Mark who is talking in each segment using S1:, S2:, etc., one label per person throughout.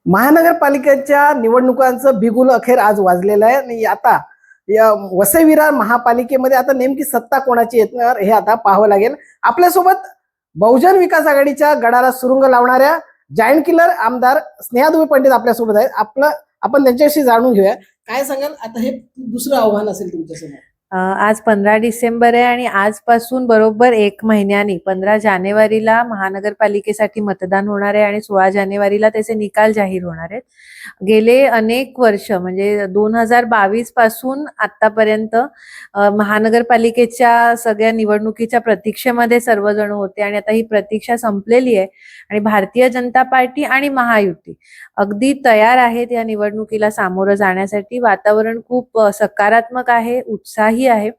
S1: महानगरपालिकेच्या निवडणुकांचं बिगुल अखेर आज वाजलेलं आहे आणि आता या वसई विरार महापालिकेमध्ये आता नेमकी सत्ता कोणाची येणार हे आता पाहावं लागेल. आपल्यासोबत बहुजन विकास आघाडीच्या गडाला सुरुंग लावणाऱ्या जायंट किलर आमदार स्नेहादुबे पंडित आपल्यासोबत आहेत. आपण त्यांच्याशी जाणून घेऊया. काय सांगाल, आता हे दुसरं आव्हान असेल तुमच्यासमोर?
S2: आज 15 डिसेंबर आहे आणि आजपासून बरोबर 1 महिन्यानी 15 जानेवारीला महानगरपालिकेसाठी मतदान होणार आहे आणि 16 जानेवारीला त्याचे निकाल जाहीर होणार आहेत. गेले अनेक वर्ष म्हणजे 2022 पासून आतापर्यंत महानगरपालिकेच्या सगळ्या निवडणुकीच्या प्रतीक्षेमध्ये सर्वजण होते आणि आता ही प्रतीक्षा संपलेली आहे आणि भारतीय जनता पार्टी आणि महायुती अगदी तयार आहेत या निवडणुकीला सामोरं जाण्यासाठी. वातावरण खूप सकारात्मक आहे, उत्साही आहे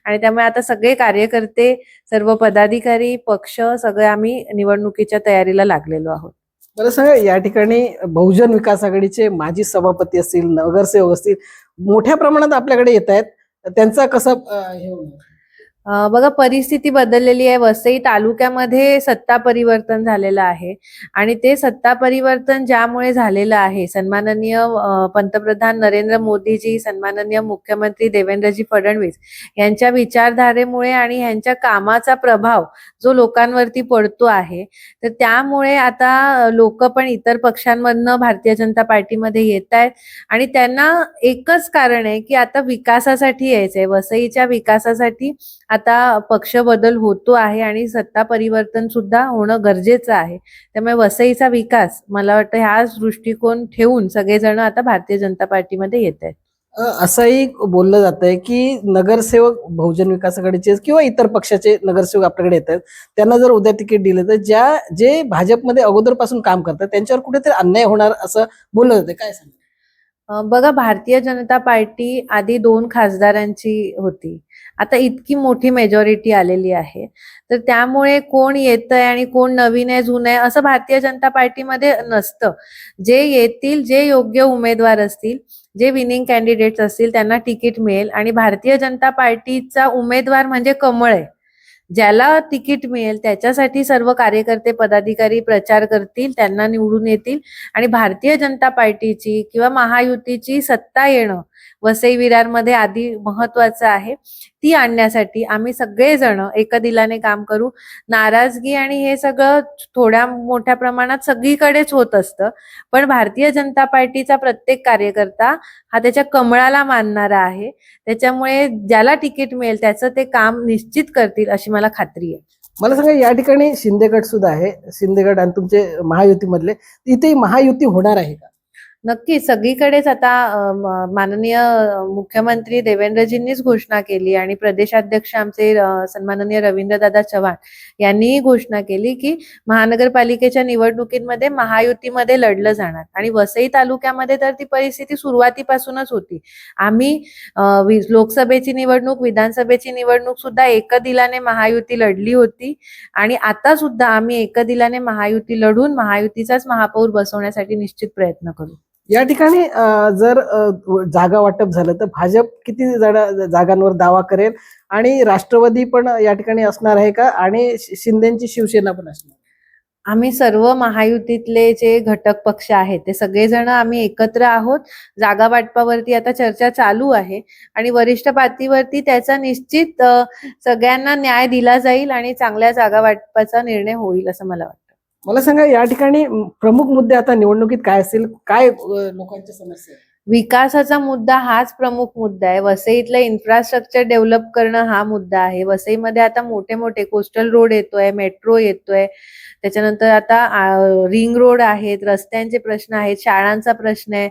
S2: आणि त्यामुळे आता सगळे कार्यकर्ते, सर्व पदाधिकारी, पक्ष सगळे आम्ही निवडणुकीच्या तयारीला लागलेलो आहोत.
S1: मला सांगा, या ठिकाणी बहुजन विकास आघाडीचे माजी सभापती असतील, नगरसेवक असतील, मोठ्या प्रमाणात आपल्याकडे येत आहेत. त्यांचा कसं हे होणार?
S2: बघा, परिस्थिती बदललेली आहे. वसई तालुक्यामध्ये सत्ता परिवर्तन झालेलं आहे आणि ते सत्ता परिवर्तन ज्यामुळे झालेलं आहे, सन्माननीय पंतप्रधान नरेंद्र मोदीजी, सन्माननीय मुख्यमंत्री देवेंद्रजी फडणवीस यांच्या विचारधारेमुळे आणि यांच्या कामाचा प्रभाव जो लोकांवरती पडतो आहे, तर त्यामुळे आता लोक पण इतर पक्षांमधनं भारतीय जनता पार्टीमध्ये येत आहेत आणि त्यांना एकच कारण आहे की आता विकासासाठी यायचंय. वसईच्या विकासासाठी आता पक्ष बदल होतो आहे आणि सत्ता परिवर्तन सुद्धा होणं गरजेचं आहे. त्यामुळे वसईचा विकास, मला वाटतं ह्याच दृष्टिकोन ठेवून सगळेजण आता भारतीय जनता पार्टीमध्ये येत आहेत.
S1: असंही बोललं जात आहे की नगरसेवक बहुजन विकास आघाडीचे किंवा इतर पक्षाचे नगरसेवक आपल्याकडे येत आहेत, त्यांना जर उद्या तिकीट दिलं तर जे भाजपमध्ये अगोदरपासून काम करतात त्यांच्यावर कुठेतरी अन्याय होणार असं बोललं जातं. काय सांग?
S2: बघा, भारतीय जनता पार्टी आधी 2 खासदारांची होती, आता इतकी मोठी मेजॉरिटी आलेली आहे, तर त्यामुळे कोण येतंय आणि कोण नवीन आहे, जुनं आहे असं भारतीय जनता पार्टीमध्ये नसतं. जे येतील, जे योग्य उमेदवार असतील, जे विनिंग कॅन्डिडेट्स असतील त्यांना तिकीट मिळेल आणि भारतीय जनता पार्टीचा उमेदवार म्हणजे कमळ आहे. ज्याला तिकीट मिळेल त्याच्यासाठी सर्व कार्यकर्ते, पदाधिकारी प्रचार करतील, त्यांना निवडून येतील आणि भारतीय जनता पार्टीची किंवा महायुतीची सत्ता येणं वसई विरारमध्ये आधी महत्वाचं आहे. ती आणण्यासाठी आम्ही सगळेजण एकदिलाने काम करू. नाराजगी आणि हे सगळं थोड्या मोठ्या प्रमाणात सगळीकडेच होत असतं, पण भारतीय जनता पार्टीचा प्रत्येक कार्यकर्ता हा त्याच्या कमळाला मानणारा आहे. त्याच्यामुळे ज्याला तिकीट मिळेल त्याचं ते काम निश्चित करतील अशी मला खात्री आहे.
S1: मला सांगा, या ठिकाणी शिंदे गट सुद्धा आहे, शिंदे गट आणि तुमचे महायुतीमधले, इथे महायुती होणार आहे का?
S2: नक्की, सगळीकडेच आता माननीय मुख्यमंत्री देवेंद्रजींनीच घोषणा केली आणि प्रदेशाध्यक्ष आमचे सन्माननीय रवींद्रदादा चव्हाण यांनीही घोषणा केली की महानगरपालिकेच्या निवडणुकीमध्ये महायुतीमध्ये लढलं जाणार आणि वसई तालुक्यामध्ये तर ती परिस्थिती सुरुवातीपासूनच होती. आम्ही लोकसभेची निवडणूक, विधानसभेची निवडणूक सुद्धा एकदिलाने महायुती लढली होती आणि आता सुद्धा आम्ही एकदिलाने महायुती लढून महायुतीचाच महापौर बसवण्यासाठी निश्चित प्रयत्न करू.
S1: या ठिकाणी जर जागा वाटप झालं तर भाजप किती जागांवर दावा करेल आणि राष्ट्रवादी पण या ठिकाणी असणार आहे का, आणि शिंदेची शिवसेना पण असणार?
S2: आम्ही सर्व महायुतीतले जे घटक पक्ष आहेत ते सगळेजण आम्ही एकत्र आहोत. जागा वाटपावरती आता चर्चा चालू आहे आणि वरिष्ठ पातळीवरती त्याचा निश्चित सगळ्यांना न्याय दिला जाईल आणि चांगल्या जागा वाटपाचा निर्णय होईल असं मला वाटतं.
S1: मला सांगा, या ठिकाणी प्रमुख मुद्दे आता निवडणुकीत काय असतील, काय लोकांच्या समस्या?
S2: विकासाचा मुद्दा हाच प्रमुख मुद्दा आहे. वसईतलं इन्फ्रास्ट्रक्चर डेव्हलप करणं हा मुद्दा आहे. वसईमध्ये आता मोठे मोठे कोस्टल रोड येतोय, मेट्रो येतोय, त्याच्यानंतर आता रिंग रोड आहेत, रस्त्यांचे प्रश्न आहेत, शाळांचा प्रश्न आहे,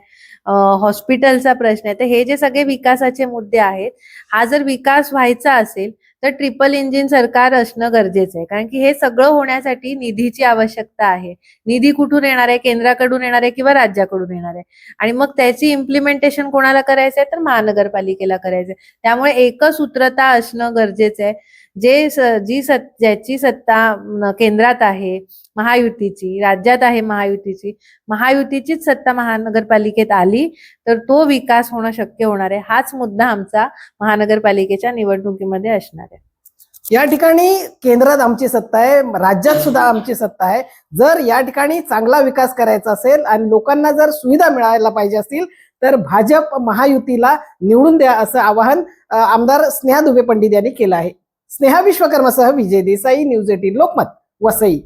S2: हॉस्पिटलचा प्रश्न आहे. तर हे जे सगळे विकासाचे मुद्दे आहेत, हा जर विकास व्हायचा असेल तर ट्रिपल इंजिन सरकार असणं गरजेचं आहे, कारण की हे सगळं होण्यासाठी निधीची आवश्यकता आहे. निधी कुठून येणार आहे? केंद्राकडून येणार आहे किंवा राज्याकडून येणार आहे आणि मग त्याची इम्प्लिमेंटेशन कोणाला करायचं आहे? तर महानगरपालिकेला करायचंय. त्यामुळे एकसूत्रता असणं गरजेचं आहे. ज्याची सत्ता केंद्रात आहे महायुतीची, राज्यात आहे महायुतीचीच सत्ता महानगरपालिकेत आली तर तो विकास होणं शक्य होणार आहे. हाच मुद्दा आमचा महानगरपालिकेच्या निवडणुकीमध्ये असणार आहे.
S1: या ठिकाणी केंद्रात आमची सत्ता आहे, राज्यात सुद्धा आमची सत्ता आहे. जर या ठिकाणी चांगला विकास करायचा असेल आणि लोकांना जर सुविधा मिळायला पाहिजे असतील तर भाजप महायुतीला निवडून द्या असं आवाहन आमदार स्नेहा दुबे पंडित यांनी केलं आहे. स्नेहा विश्वकर्मासह विजय देसाई, न्यूज 18 लोकमत, वसई.